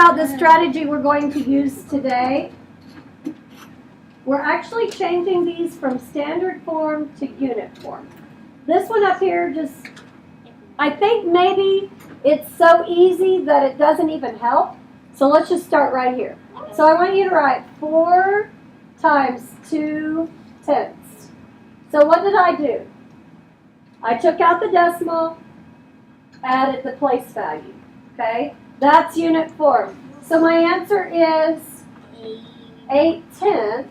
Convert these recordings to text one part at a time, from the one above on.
about the strategy we're going to use today. We're actually changing these from standard form to unit form. This one up here just, I think maybe it's so easy that it doesn't even help. So let's just start right here. So I want you to write 4 times 2/10. So what did I do? I took out the decimal, added the place value. Okay? That's unit form. So my answer is 8/10.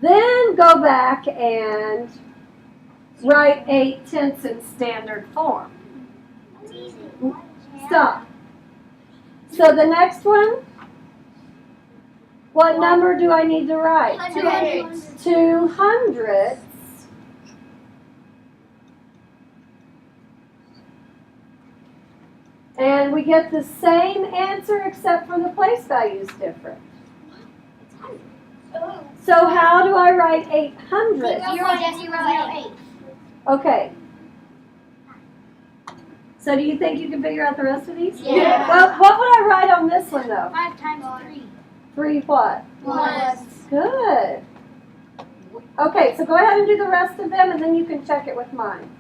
Then go back and write 8/10 in standard form. Stop. So the next one, what number do I need to write? 200. And we get the same answer except for the place value is different. So how do I write 800? 0.08. Okay. So do you think you can figure out the rest of these? Yeah. Well, what would I write on this one though? 5 times 3. 3 what? Plus. Good. Okay, so go ahead and do the rest of them and then you can check it with mine.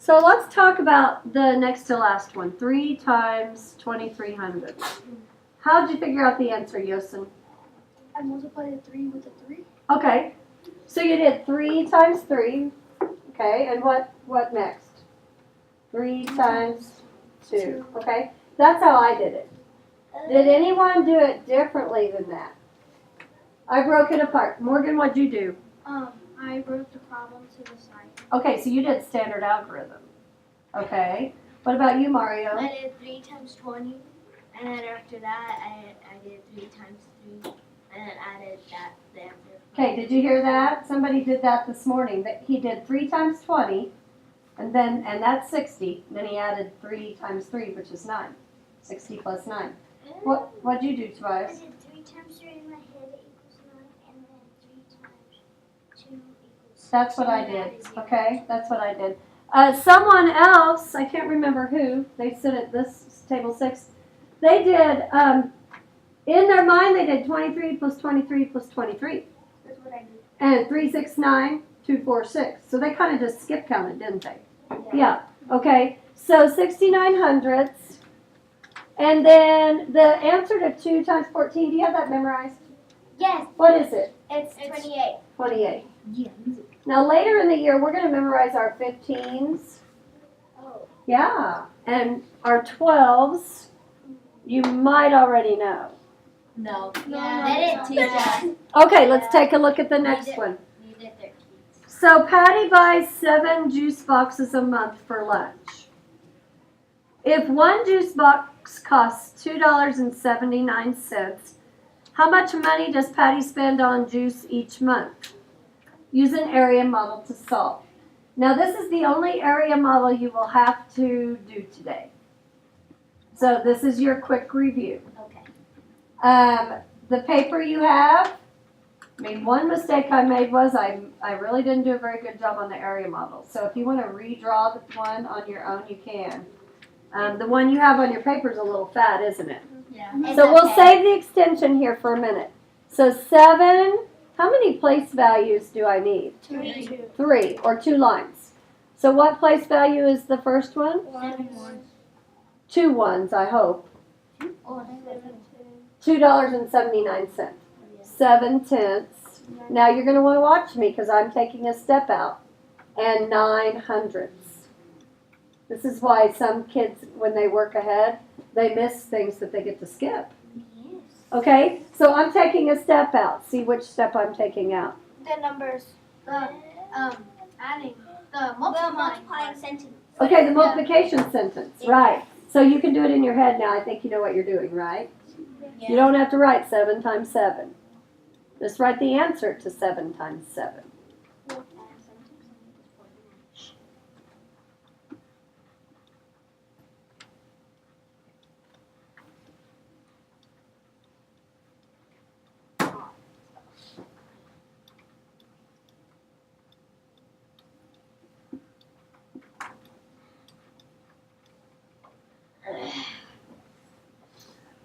So let's talk about the next to last one. 3 times 2300. How did you figure out the answer, Yosin? I multiplied a 3 with a 3. Okay. So you did 3 times 3. Okay, and what next? 3 times 2. Okay, that's how I did it. Did anyone do it differently than that? I broke it apart. Morgan, what'd you do? I wrote the problem to the side. Okay, so you did standard algorithm. Okay. What about you, Mario? I did 3 times 20, and then after that, I did 3 times 3, and then added the answer. Okay, did you hear that? Somebody did that this morning. That he did 3 times 20, and that's 60. Then he added 3 times 3, which is 9. 60 plus 9. What'd you do, Tobias? I did 3 times 3 in my head equals 9, and then 3 times 2 equals. That's what I did. Okay, that's what I did. Someone else, I can't remember who, they sit at this table 6. They did, in their mind, they did 23 plus 23 plus 23. That's what I did. And 3, 6, 9, 2, 4, 6. So they kind of just skip counted, didn't they? Yeah. Okay. So 69 hundredths. And then the answer to 2 times 14, do you have that memorized? Yes. What is it? It's 28. 28. Yeah. Now later in the year, we're going to memorize our 15s. Oh. Yeah. And our 12s. You might already know. No. Yeah, they didn't teach us. Okay, let's take a look at the next one. We did 13. So Patty buys 7 juice boxes a month for lunch. If one juice box costs $2.79, how much money does Patty spend on juice each month? Use an area model to solve. Now this is the only area model you will have to do today. So this is your quick review. Okay. The paper you have, one mistake I made was I really didn't do a very good job on the area model. So if you want to redraw the one on your own, you can. The one you have on your paper is a little fat, isn't it? Yeah. So we'll save the extension here for a minute. So 7, how many place values do I need? 3. 3, or 2 lines. So what place value is the first one? 1. 2 ones, I hope. Oh, $2.79. 7/10. Now you're going to want to watch me because I'm taking a step out. And 9/100. This is why some kids, when they work ahead, they miss things that they get to skip. Yes. Okay, so I'm taking a step out. See which step I'm taking out. The numbers. Adding. The multiplying sentence. Okay, the multiplication sentence, right. So you can do it in your head now. I think you know what you're doing, right? Yeah. You don't have to write 7 times 7. Just write the answer to 7 times 7.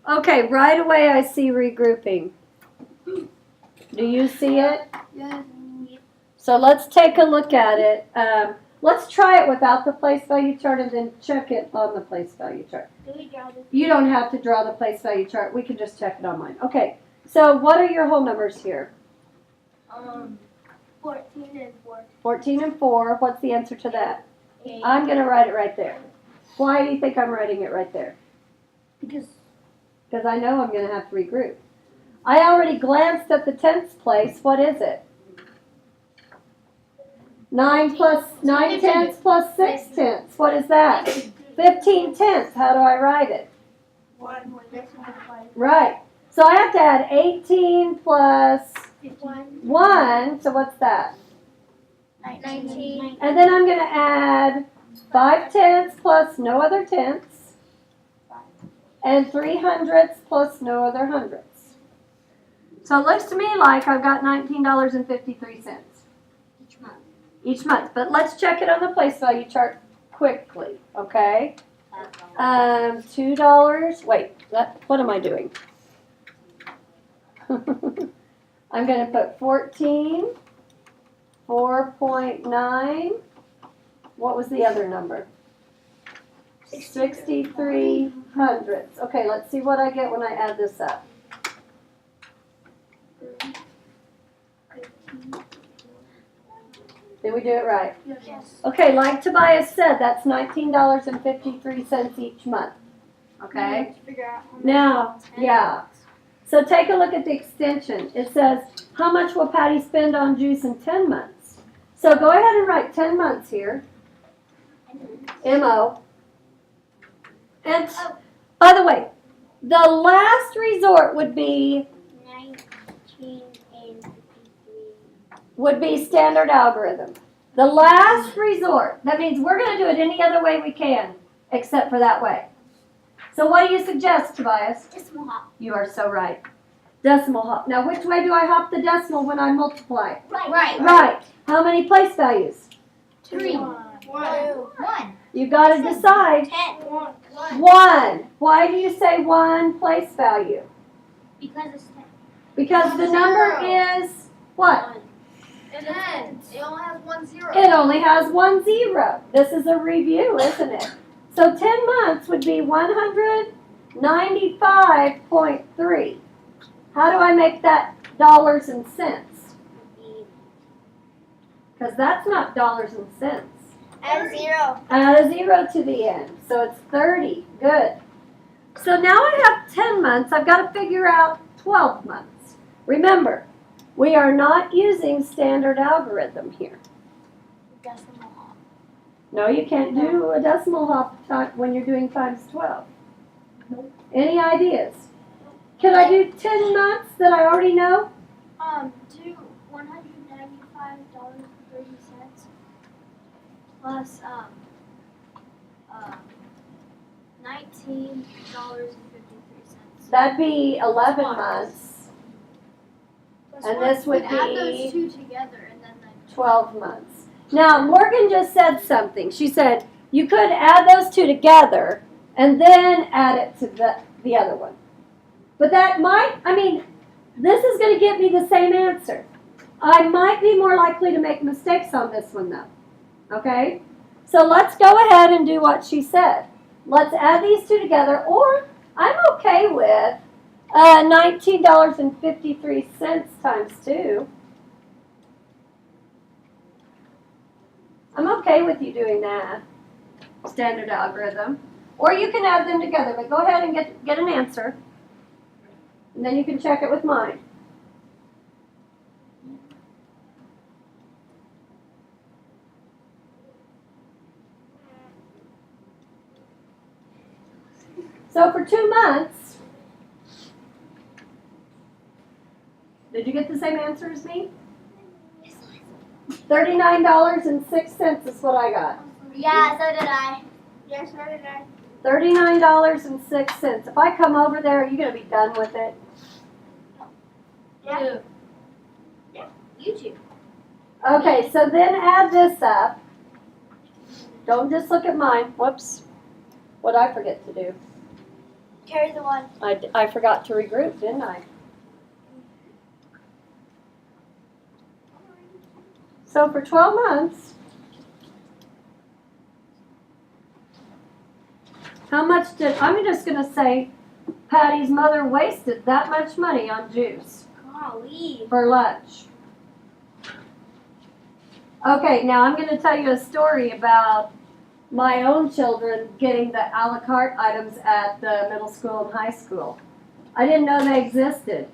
Okay, right away I see regrouping. Do you see it? Yes. So let's take a look at it. Let's try it without the place value chart and then check it on the place value chart. Do we draw this? You don't have to draw the place value chart. We can just check it on mine. Okay, so what are your whole numbers here? 14 and 4. 14 and 4. What's the answer to that? 8. I'm going to write it right there. Why do you think I'm writing it right there? Because I know I'm going to have to regroup. I already glanced at the tens place. What is it? 9 tenths plus 6 tenths. What is that? 15 tenths. How do I write it? 1. Right. So I have to add 18 plus 1. 1. So what's that? 19. And then I'm going to add 5 tenths plus no other tenths. And 3/100 plus no other hundredths. So it looks to me like I've got $19.53 each month. But let's check it on the place value chart quickly, okay? $2. Wait, what am I doing? I'm going to put 14, 4.9. What was the other number? 6/300. Okay, let's see what I get when I add this up. Did we do it right? Yes. Okay, like Tobias said, that's $19.53 each month. Okay? Figure out how Now, yeah. So take a look at the extension. It says, how much will Patty spend on juice in 10 months? So go ahead and write 10 months here. M-O. And by the way, the last resort would be 19 and 53. would be standard algorithm. The last resort. That means we're going to do it any other way we can, except for that way. So what do you suggest, Tobias? Decimal hop. You are so right. Decimal hop. Now, which way do I hop the decimal when I multiply? Right. Right. How many place values? 3. 1. You've got to decide. 10. 1. Why do you say 1 place value? Because it's 10. Because the number is what? 10. It only has 1 0. It only has 1 0. This is a review, isn't it? So 10 months would be 195.3. How do I make that dollars and cents? Because that's not dollars and cents. Add a 0. Add a 0 to the end. So it's 30. Good. So now I have 10 months. I've got to figure out 12 months. Remember, we are not using standard algorithm here. Decimal hop. No, you can't do a decimal hop when you're doing times 12. Nope. Any ideas? Can I do 10 months that I already know? Do $195.30 plus $19.53. That'd be 11 Twice. months, Plus and one. this would Add be those two together and then 12 months. Now, Morgan just said something. She said you could add those two together and then add it to the other one. But that might, this is going to get me the same answer. I might be more likely to make mistakes on this one, though. Okay? So let's go ahead and do what she said. Let's add these two together, or I'm okay with $19.53 times 2. I'm okay with you doing that, standard algorithm. Or you can add them together, but go ahead and get an answer. And then you can check it with mine. So for 2 months, did you get the same answer as me? $39.06 is what I got. Yeah, so did I. Yes, so did I. $39.06. If I come over there, are you going to be done with it? Yeah. Yeah. YouTube. Okay, so then add this up. Don't just look at mine. Whoops. What'd I forget to do? Carry the one. I forgot to regroup, didn't I? So for 12 months, how much I'm just going to say Patty's mother wasted that much money on juice Golly. for lunch. Okay, now I'm going to tell you a story about my own children getting the a la carte items at the middle school and high school. I didn't know they existed.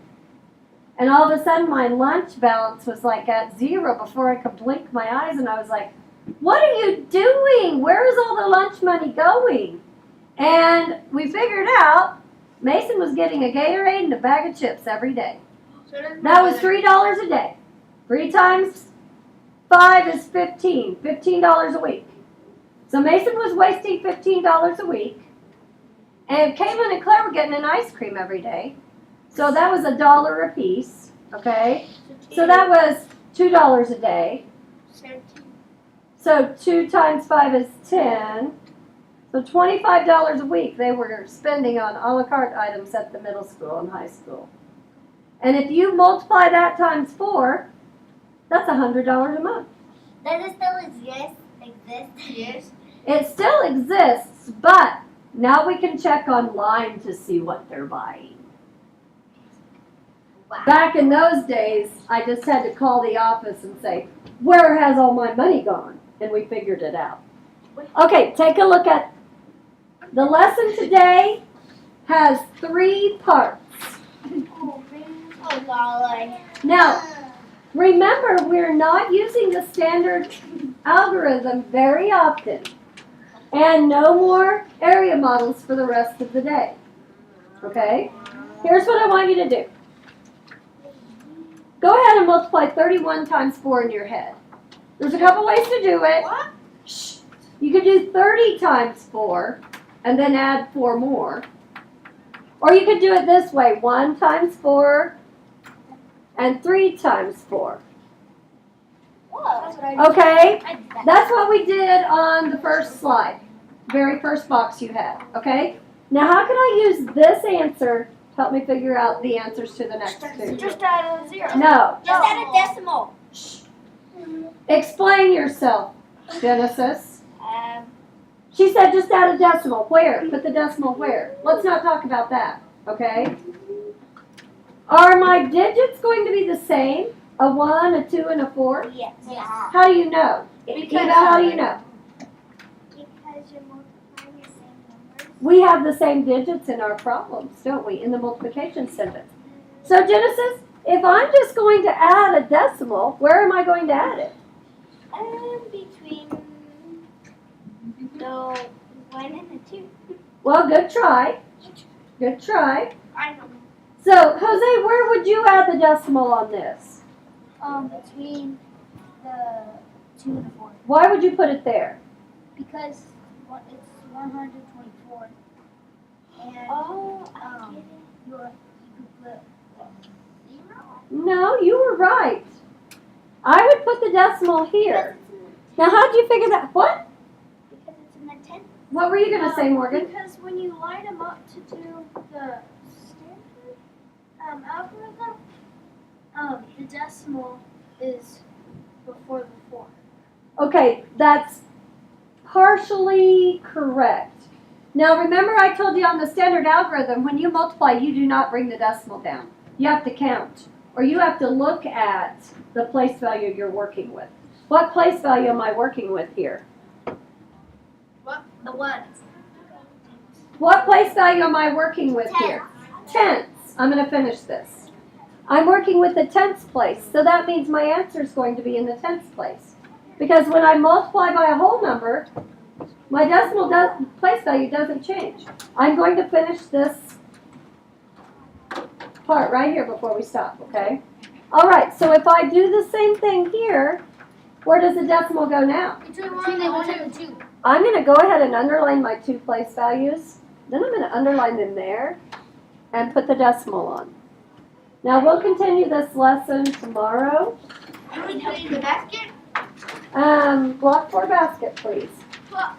And all of a sudden my lunch balance was like at 0 before I could blink my eyes, and I was like, what are you doing? Where is all the lunch money going? And we figured out Mason was getting a Gatorade and a bag of chips every day. That was $3 a day. 3 times 5 is 15. $15 a week. So Mason was wasting $15 a week. And Caitlin and Claire were getting an ice cream every day. So that was $1 a piece. Okay? So that was $2 a day. So 2 times 5 is 10. So $25 a week they were spending on a la carte items at the middle school and high school. And if you multiply that times 4, that's $100 a month. Does it still exist? Yes. It still exists, but now we can check online to see what they're buying. Wow. Back in those days, I just had to call the office and say, where has all my money gone? And we figured it out. Okay, take a look at the lesson today. Has 3 parts. Oh, golly. Now, remember, we're not using the standard algorithm very often. And no more area models for the rest of the day. Okay? Here's what I want you to do. Go ahead and multiply 31 times 4 in your head. There's a couple ways to do it. What? Shh. You could do 30 times 4 and then add 4 more. Or you could do it this way. 1 times 4 and 3 times 4. Whoa. That's what I Okay? That's what we did on the first slide. Very first box you had. Okay? Now how can I use this answer to help me figure out the answers to the next 2? Just add a 0. No. Just add a decimal. Shh. Explain yourself, Genesis. She said just add a decimal. Where? Put the decimal where? Let's not talk about that. Okay? Are my digits going to be the same? A 1, a 2, and a 4? Yes. How do you know? Because Eva, how do you know? you're multiplying the same numbers. we have the same digits in our problems, don't we, in the multiplication sentence? So Genesis, if I'm just going to add a decimal, where am I going to add it? Between the 1 and the 2. Well, good try. Good try. I don't know. So, Jose, where would you add the decimal on this? Between the 2 and the 4. Why would you put it there? Because it's 124. And you could put 0. No, you were right. I would put the decimal here. Now, how'd you figure that? What? Because it's in the 10th. What were you going to say, Morgan? Because when you line them up to do the standard algorithm, the decimal is before the 4. Okay, that's partially correct. Now, remember I told you on the standard algorithm, when you multiply, you do not bring the decimal down. You have to count, or you have to look at the place value you're working with. What place value am I working with here? What? The 1. What place value am I working with here? Tenths. I'm going to finish this. I'm working with the tenths place, so that means my answer is going to be in the tenths place. Because when I multiply by a whole number, my decimal place value doesn't change. I'm going to finish this part right here before we stop, okay? All right, so if I do the same thing here, where does the decimal go now? Between the 1 and the 2. I'm going to go ahead and underline my 2 place values. Then I'm going to underline them there and put the decimal on. Now we'll continue this lesson tomorrow. Can we put it in the basket? Block 4 basket, please. Well,